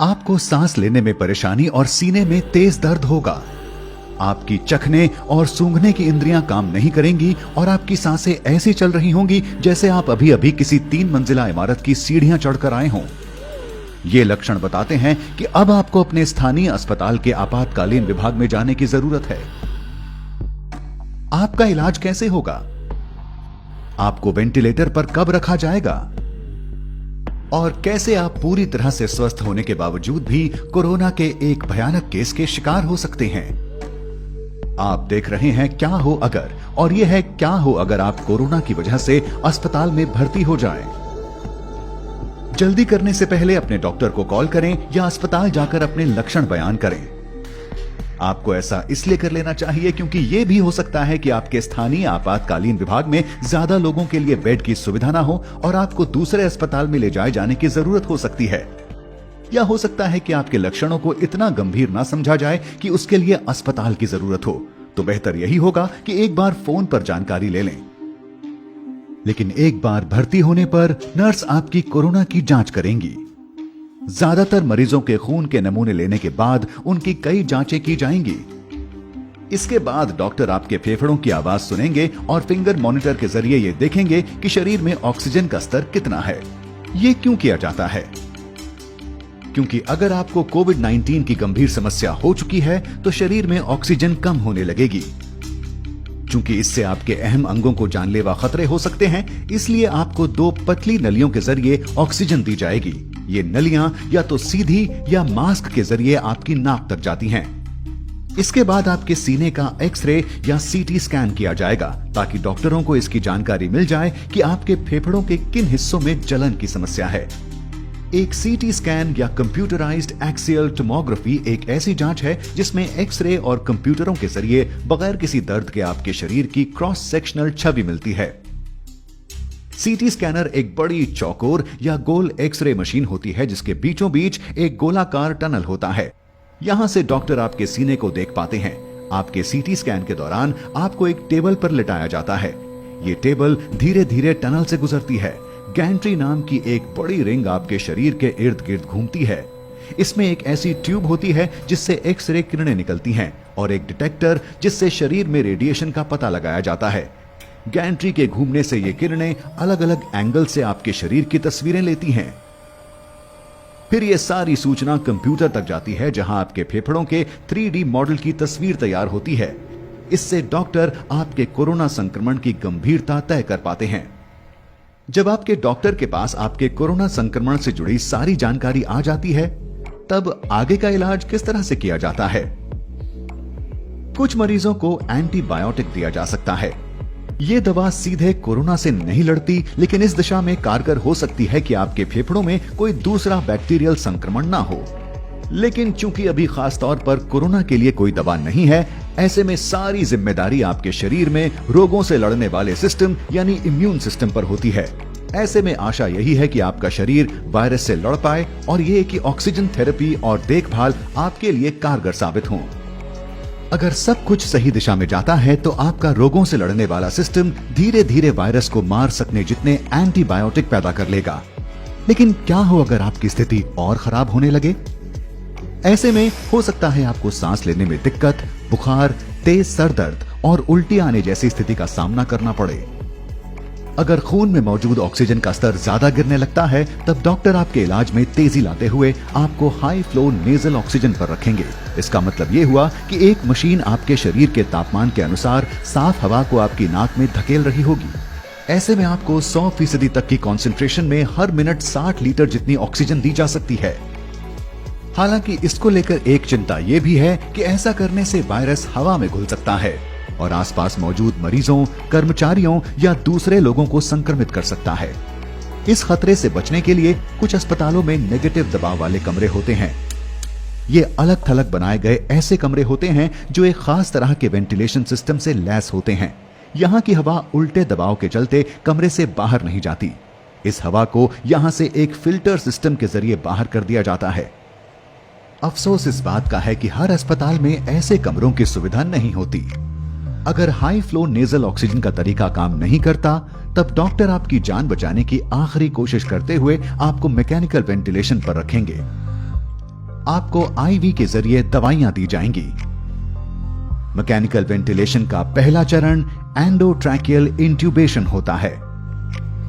आपको सांस लेने में परेशानी और सीने में तेज दर्द होगा। आपकी चखने और सूंघने की इंद्रियां काम नहीं करेंगी और आपकी सांसें ऐसी चल रही होंगी जैसे आप अभी अभी किसी 3 मंजिला इमारत की सीढ़ियां चढ़कर आए हों। ये लक्षण बताते हैं कि अब आपको अपने स्थानीय अस्पताल के आपातकालीन विभाग में जाने की जरूरत है। आपका इलाज कैसे होगा? आपको वेंटिलेटर पर कब रखा जाएगा? और कैसे आप पूरी तरह से स्वस्थ होने के बावजूद भी कोरोना के एक भयानक केस के शिकार हो सकते हैं? आप देख रहे हैं क्या हो अगर, और यह है क्या हो अगर आप कोरोना की वजह से अस्पताल में भर्ती हो जाएं। जल्दी करने से पहले अपने डॉक्टर को कॉल करें या अस्पताल जाकर अपने लक्षण बयान करें। आपको ऐसा इसलिए कर लेना चाहिए क्योंकि यह भी हो सकता है कि आपके स्थानीय आपातकालीन विभाग में ज्यादा लोगों के लिए बेड की सुविधा ना हो और आपको दूसरे अस्पताल में ले जाए जाने की जरूरत हो सकती है। या हो सकता है कि आपके लक्षणों को इतना गंभीर ना समझा जाए कि उसके लिए अस्पताल की जरूरत हो। तो बेहतर यही होगा कि एक बार फोन पर जानकारी ले लें। लेकिन एक बार भर्ती होने पर नर्स आपकी कोरोना की जांच करेंगी। ज्यादातर मरीजों के खून के नमूने लेने के बाद उनकी कई जांचें की जाएंगी। इसके बाद डॉक्टर आपके फेफड़ों की आवाज सुनेंगे और फिंगर मॉनिटर के जरिए ये देखेंगे कि शरीर में ऑक्सीजन का स्तर कितना है। ये क्यों किया जाता है? क्योंकि अगर आपको कोविड-19 की गंभीर समस्या हो चुकी है तो शरीर में ऑक्सीजन कम होने लगेगी। चूंकि इससे आपके अहम अंगों को जानलेवा खतरे हो सकते हैं, इसलिए आपको 2 पतली नलियों के जरिए ऑक्सीजन दी जाएगी। ये नलियां या तो सीधी या मास्क के जरिए आपकी नाक तक जाती हैं। इसके बाद आपके सीने का एक्सरे या सीटी स्कैन किया जाएगा ताकि डॉक्टरों को इसकी जानकारी मिल जाए कि आपके फेफड़ों के किन हिस्सों में जलन की समस्या है। एक सीटी स्कैन या कंप्यूटराइज्ड एक्सियल टोमोग्राफी एक ऐसी जांच है जिसमें एक्सरे और कंप्यूटरों के जरिए बगैर किसी दर्द के आपके शरीर की क्रॉस सेक्शनल छवि मिलती है। सीटी स्कैनर एक बड़ी चौकोर या गोल एक्सरे मशीन होती है जिसके बीचों बीच एक गोलाकार टनल होता है। यहां से डॉक्टर आपके सीने को देख पाते हैं। आपके सीटी स्कैन के दौरान आपको एक टेबल पर लिटाया जाता है। ये टेबल धीरे धीरे टनल से गुजरती है। गैंट्री नाम की एक बड़ी रिंग आपके शरीर के इर्द गिर्द घूमती है। इसमें एक ऐसी ट्यूब होती है जिससे एक्सरे किरणें निकलती हैं और एक डिटेक्टर जिससे शरीर में रेडिएशन का पता लगाया जाता है। गैंट्री के घूमने से ये किरणें अलग अलग एंगल से आपके शरीर की तस्वीरें लेती हैं। फिर ये सारी सूचना कंप्यूटर तक जाती है जहां आपके फेफड़ों के 3D मॉडल की तस्वीर तैयार होती है। इससे डॉक्टर आपके कोरोना संक्रमण की गंभीरता तय कर पाते हैं। जब आपके डॉक्टर के पास आपके कोरोना संक्रमण से जुड़ी सारी जानकारी आ जाती है, तब आगे का इलाज किस तरह से किया जाता है? कुछ मरीजों को एंटीबायोटिक दिया जा सकता है। यह दवा सीधे कोरोना से नहीं लड़ती, लेकिन इस दिशा में कारगर हो सकती है कि आपके फेफड़ों में कोई दूसरा बैक्टीरियल संक्रमण ना हो। लेकिन चूंकि अभी खास तौर पर कोरोना के लिए कोई दवा नहीं है, ऐसे में सारी जिम्मेदारी आपके शरीर में रोगों से लड़ने वाले सिस्टम यानी इम्यून सिस्टम पर होती है। ऐसे में आशा यही है कि आपका शरीर वायरस से लड़ पाए और ये कि ऑक्सीजन थेरेपी और देखभाल आपके लिए कारगर साबित हो। अगर सब कुछ सही दिशा में जाता है तो आपका रोगों से लड़ने वाला सिस्टम धीरे धीरे वायरस को मार सकने जितने एंटीबायोटिक पैदा कर लेगा। लेकिन क्या हो अगर आपकी स्थिति और खराब होने लगे? ऐसे में हो सकता है आपको सांस लेने में दिक्कत, बुखार, तेज सर दर्द और उल्टी आने जैसी स्थिति का सामना करना पड़े। अगर खून में मौजूद ऑक्सीजन का स्तर ज्यादा गिरने लगता है, तब डॉक्टर आपके इलाज में तेजी लाते हुए आपको हाई फ्लो नेजल ऑक्सीजन पर रखेंगे। इसका मतलब ये हुआ कि एक मशीन आपके शरीर के तापमान के अनुसार साफ हवा को आपकी नाक में धकेल रही होगी। ऐसे में आपको 100% तक की कॉन्सेंट्रेशन में हर मिनट 60 लीटर जितनी ऑक्सीजन दी जा सकती है। हालांकि इसको लेकर एक चिंता यह भी है कि ऐसा करने से वायरस हवा में घुल सकता है और आसपास मौजूद मरीजों, कर्मचारियों या दूसरे लोगों को संक्रमित कर सकता है। इस खतरे से बचने के लिए कुछ अस्पतालों में नेगेटिव दबाव वाले कमरे होते हैं। ये अलग थलग बनाए गए ऐसे कमरे होते हैं जो एक खास तरह के वेंटिलेशन सिस्टम से लैस होते हैं। यहाँ की हवा उल्टे दबाव के चलते कमरे से बाहर नहीं जाती। इस हवा को यहाँ से एक फिल्टर सिस्टम के जरिए बाहर कर दिया जाता है। अफसोस इस बात का है कि हर अस्पताल में ऐसे कमरों की सुविधा नहीं होती। अगर हाई फ्लो नेजल ऑक्सीजन का तरीका काम नहीं करता, तब डॉक्टर आपकी जान बचाने की आखिरी कोशिश करते हुए आपको मैकेनिकल वेंटिलेशन पर रखेंगे। आपको आईवी के जरिए दवाइयां दी जाएंगी। मैकेनिकल वेंटिलेशन का पहला चरण एंडोट्रैकियल इंट्यूबेशन होता है।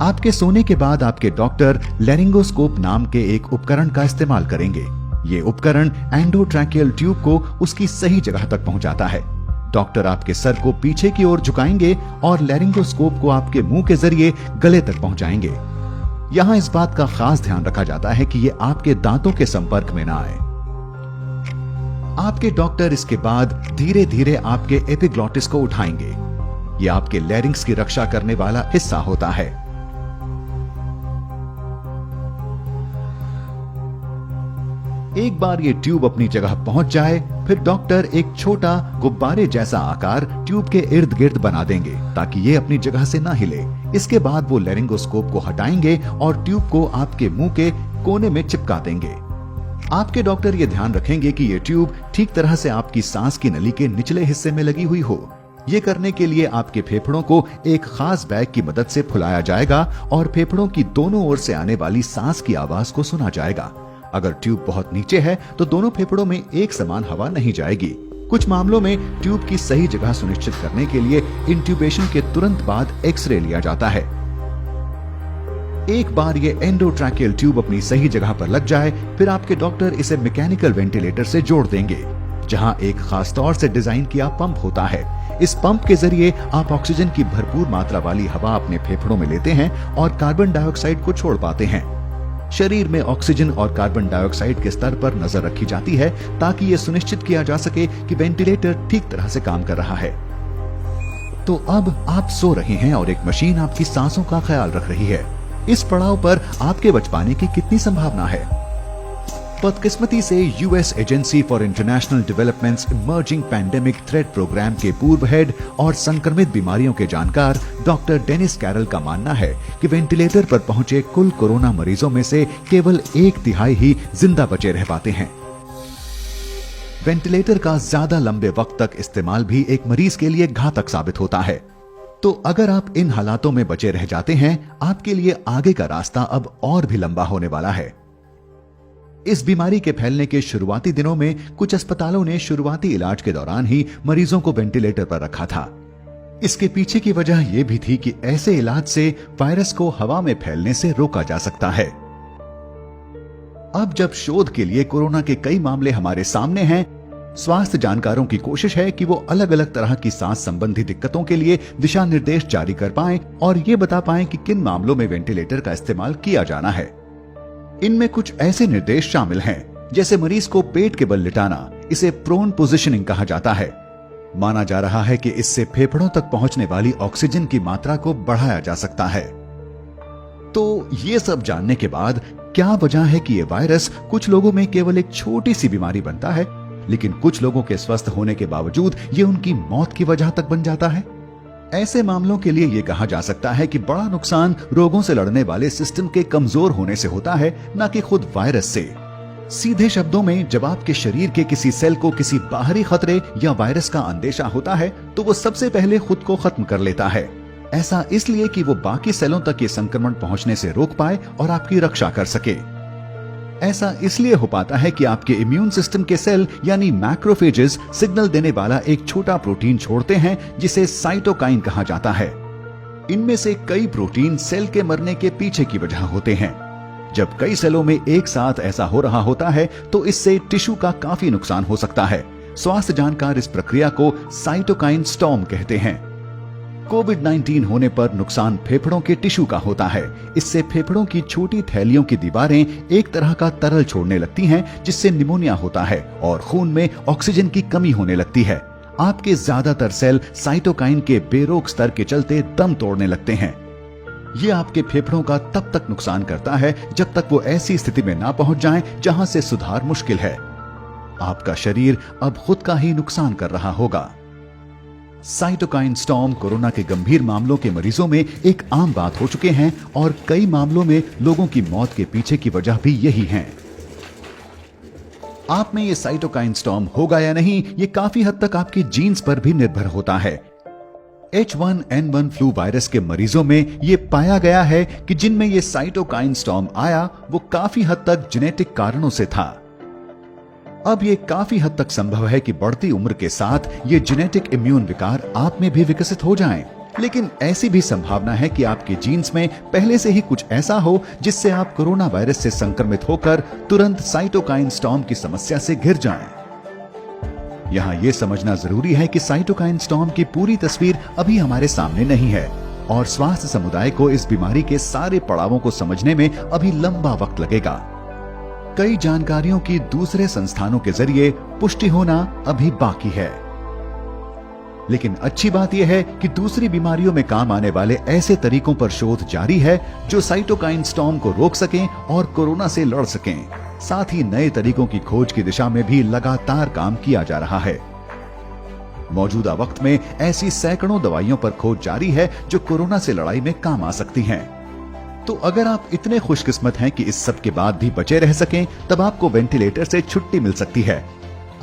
आपके सोने के बाद आपके डॉक्टर लैरिंगोस्कोप नाम के एक उपकरण का इस्तेमाल करेंगे। ये उपकरण एंडोट्रैकियल ट्यूब को उसकी सही जगह तक पहुंचाता है। डॉक्टर आपके सर को पीछे की ओर झुकाएंगे और लैरिंगोस्कोप को आपके मुंह के जरिए गले तक पहुंचाएंगे। यहां इस बात का खास ध्यान रखा जाता है कि ये आपके दांतों के संपर्क में ना आए। आपके डॉक्टर इसके बाद धीरे धीरे आपके एपिग्लॉटिस को उठाएंगे। ये आपके लैरिंग्स की रक्षा करने वाला हिस्सा होता है। एक बार ये ट्यूब अपनी जगह पहुंच जाए, फिर डॉक्टर एक छोटा गुब्बारे जैसा आकार ट्यूब के इर्द गिर्द बना देंगे ताकि ये अपनी जगह से ना हिले। इसके बाद वो लैरिंगोस्कोप को हटाएंगे और ट्यूब को आपके मुंह के कोने में चिपका देंगे। आपके डॉक्टर ये ध्यान रखेंगे कि ये ट्यूब ठीक तरह से आपकी सांस की नली के निचले हिस्से में लगी हुई हो। ये करने के लिए आपके फेफड़ों को एक खास बैग की मदद से फुलाया जाएगा और फेफड़ों की दोनों ओर से आने वाली सांस की आवाज को सुना जाएगा। अगर ट्यूब बहुत नीचे है तो दोनों फेफड़ों में एक समान हवा नहीं जाएगी। कुछ मामलों में ट्यूब की सही जगह सुनिश्चित करने के लिए इंट्यूबेशन के तुरंत बाद एक्सरे लिया जाता है। एक बार ये एंडोट्रैकियल ट्यूब अपनी सही जगह पर लग जाए, फिर आपके डॉक्टर इसे मैकेनिकल वेंटिलेटर से जोड़ देंगे, जहां एक खास तौर से डिजाइन किया पंप होता है। इस पंप के जरिए आप ऑक्सीजन की भरपूर मात्रा वाली हवा अपने फेफड़ों में लेते हैं और कार्बन डाइऑक्साइड को छोड़ पाते हैं। शरीर में ऑक्सीजन और कार्बन डाइऑक्साइड के स्तर पर नजर रखी जाती है ताकि यह सुनिश्चित किया जा सके कि वेंटिलेटर ठीक तरह से काम कर रहा है। तो अब आप सो रहे हैं और एक मशीन आपकी सांसों का ख्याल रख रही है। इस पड़ाव पर आपके बच पाने की कितनी संभावना है? बदकिस्मती से US agency for international developments emerging pandemic threat program के पूर्व हेड और संक्रमित बीमारियों के जानकार डॉक्टर डेनिस कैरल का मानना है कि वेंटिलेटर पर पहुंचे कुल कोरोना मरीजों में से केवल 1/3 ही जिंदा बचे रह पाते हैं। वेंटिलेटर का ज्यादा लंबे वक्त तक इस्तेमाल भी एक मरीज के लिए घातक साबित होता है। तो अगर आप इन हालातों में बचे रह जाते हैं, आपके लिए आगे का रास्ता अब और भी लंबा होने वाला है। इस बीमारी के फैलने के शुरुआती दिनों में कुछ अस्पतालों ने शुरुआती इलाज के दौरान ही मरीजों को वेंटिलेटर पर रखा था। इसके पीछे की वजह यह भी थी कि ऐसे इलाज से वायरस को हवा में फैलने से रोका जा सकता है। अब जब शोध के लिए कोरोना के कई मामले हमारे सामने हैं, स्वास्थ्य जानकारों की कोशिश है कि वो अलग अलग तरह की सांस संबंधी दिक्कतों के लिए दिशा निर्देश जारी कर पाएं और ये बता पाएं कि किन मामलों में वेंटिलेटर का इस्तेमाल किया जाना है। इनमें कुछ ऐसे निर्देश शामिल हैं, जैसे मरीज को पेट के बल लिटाना, इसे प्रोन पोजिशनिंग कहा जाता है। माना जा रहा है कि इससे फेफड़ों तक पहुंचने वाली ऑक्सीजन की मात्रा को बढ़ाया जा सकता है। तो ये सब जानने के बाद क्या वजह है कि ये वायरस कुछ लोगों में केवल एक छोटी सी बीमारी बनता है, लेकिन कुछ लोगों के स्वस्थ होने के बावजूद ये उनकी मौत की वजह तक बन जाता है? ऐसे मामलों के लिए ये कहा जा सकता है कि बड़ा नुकसान रोगों से लड़ने वाले सिस्टम के कमजोर होने से होता है, न कि खुद वायरस से। सीधे शब्दों में, जब आपके शरीर के किसी सेल को किसी बाहरी खतरे या वायरस का अंदेशा होता है, तो वो सबसे पहले खुद को खत्म कर लेता है। ऐसा इसलिए कि वो बाकी सेलों तक ये संक्रमण पहुंचने से रोक पाए और आपकी रक्षा कर सके। ऐसा इसलिए हो पाता है कि आपके इम्यून सिस्टम के सेल यानी मैक्रोफेजेस सिग्नल देने वाला एक छोटा प्रोटीन छोड़ते हैं जिसे साइटोकाइन कहा जाता है। इनमें से कई प्रोटीन सेल के मरने के पीछे की वजह होते हैं। जब कई सेलों में एक साथ ऐसा हो रहा होता है तो इससे टिश्यू का काफी नुकसान हो सकता है। स्वास्थ्य जानकार इस प्रक्रिया को साइटोकाइन स्टॉर्म कहते हैं। कोविड-19 होने पर नुकसान फेफड़ों के टिश्यू का होता है। इससे फेफड़ों की छोटी थैलियों की दीवारें एक तरह का तरल छोड़ने लगती हैं, जिससे निमोनिया होता है और खून में ऑक्सीजन की कमी होने लगती है। आपके ज्यादातर सेल साइटोकाइन के बेरोक स्तर के चलते दम तोड़ने लगते हैं। ये आपके फेफड़ों का तब तक नुकसान करता है जब तक वो ऐसी स्थिति में ना पहुंच जाएं जहां से सुधार मुश्किल है। आपका शरीर अब खुद का ही नुकसान कर रहा होगा। साइटोकाइन स्टॉर्म कोरोना के गंभीर मामलों के मरीजों में एक आम बात हो चुके हैं और कई मामलों में लोगों की मौत के पीछे की वजह भी यही है। आप में ये साइटोकाइन स्टॉर्म होगा या नहीं, ये काफी हद तक आपके जीन्स पर भी निर्भर होता है। H1N1 फ्लू वायरस के मरीजों में ये पाया गया है कि जिनमें ये साइटोकाइन स्टॉर्म आया वो काफी हद तक जेनेटिक कारणों से था। अब ये काफी हद तक संभव है कि बढ़ती उम्र के साथ ये जेनेटिक इम्यून विकार आप में भी विकसित हो जाएं। लेकिन ऐसी भी संभावना है कि आपके जीन्स में पहले से ही कुछ ऐसा हो जिससे आप कोरोना वायरस से संक्रमित होकर तुरंत साइटोकाइन स्टॉर्म की समस्या से घिर जाएं। यहाँ ये समझना जरूरी है कि साइटोकाइन स्टॉर्म की पूरी तस्वीर अभी हमारे सामने नहीं है और स्वास्थ्य समुदाय को इस बीमारी के सारे पड़ावों को समझने में अभी लंबा वक्त लगेगा। कई जानकारियों की दूसरे संस्थानों के जरिए पुष्टि होना अभी बाकी है। लेकिन अच्छी बात यह है कि दूसरी बीमारियों में काम आने वाले ऐसे तरीकों पर शोध जारी है जो साइटोकाइन स्टॉर्म को रोक सकें और कोरोना से लड़ सकें। साथ ही नए तरीकों की खोज की दिशा में भी लगातार काम किया जा रहा है। मौजूदा वक्त में ऐसी सैकड़ों दवाइयों पर खोज जारी है जो कोरोना से लड़ाई में काम आ सकती हैं। तो अगर आप इतने खुशकिस्मत हैं कि इस सब के बाद भी बचे रह सकें, तब आपको वेंटिलेटर से छुट्टी मिल सकती है।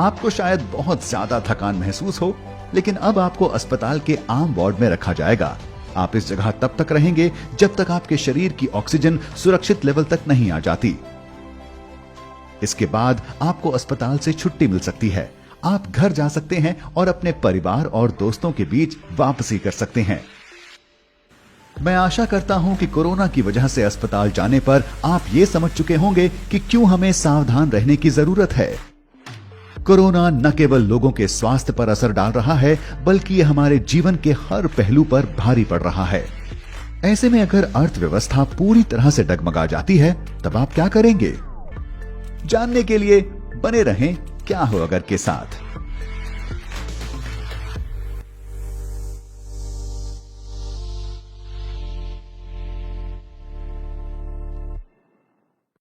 आपको शायद बहुत ज्यादा थकान महसूस हो, लेकिन अब आपको अस्पताल के आम वार्ड में रखा जाएगा। आप इस जगह तब तक रहेंगे जब तक आपके शरीर की ऑक्सीजन सुरक्षित लेवल तक नहीं आ जाती। इसके बाद आपको अस्पताल से छुट्टी मिल सकती है। आप घर जा सकते हैं और अपने परिवार और दोस्तों के बीच वापसी कर सकते हैं। मैं आशा करता हूं कि कोरोना की वजह से अस्पताल जाने पर आप ये समझ चुके होंगे कि क्यों हमें सावधान रहने की जरूरत है। कोरोना न केवल लोगों के स्वास्थ्य पर असर डाल रहा है, बल्कि ये हमारे जीवन के हर पहलू पर भारी पड़ रहा है। ऐसे में अगर अर्थव्यवस्था पूरी तरह से डगमगा जाती है, तब आप क्या करेंगे? जानने के लिए बने रहें क्या हो अगर के साथ।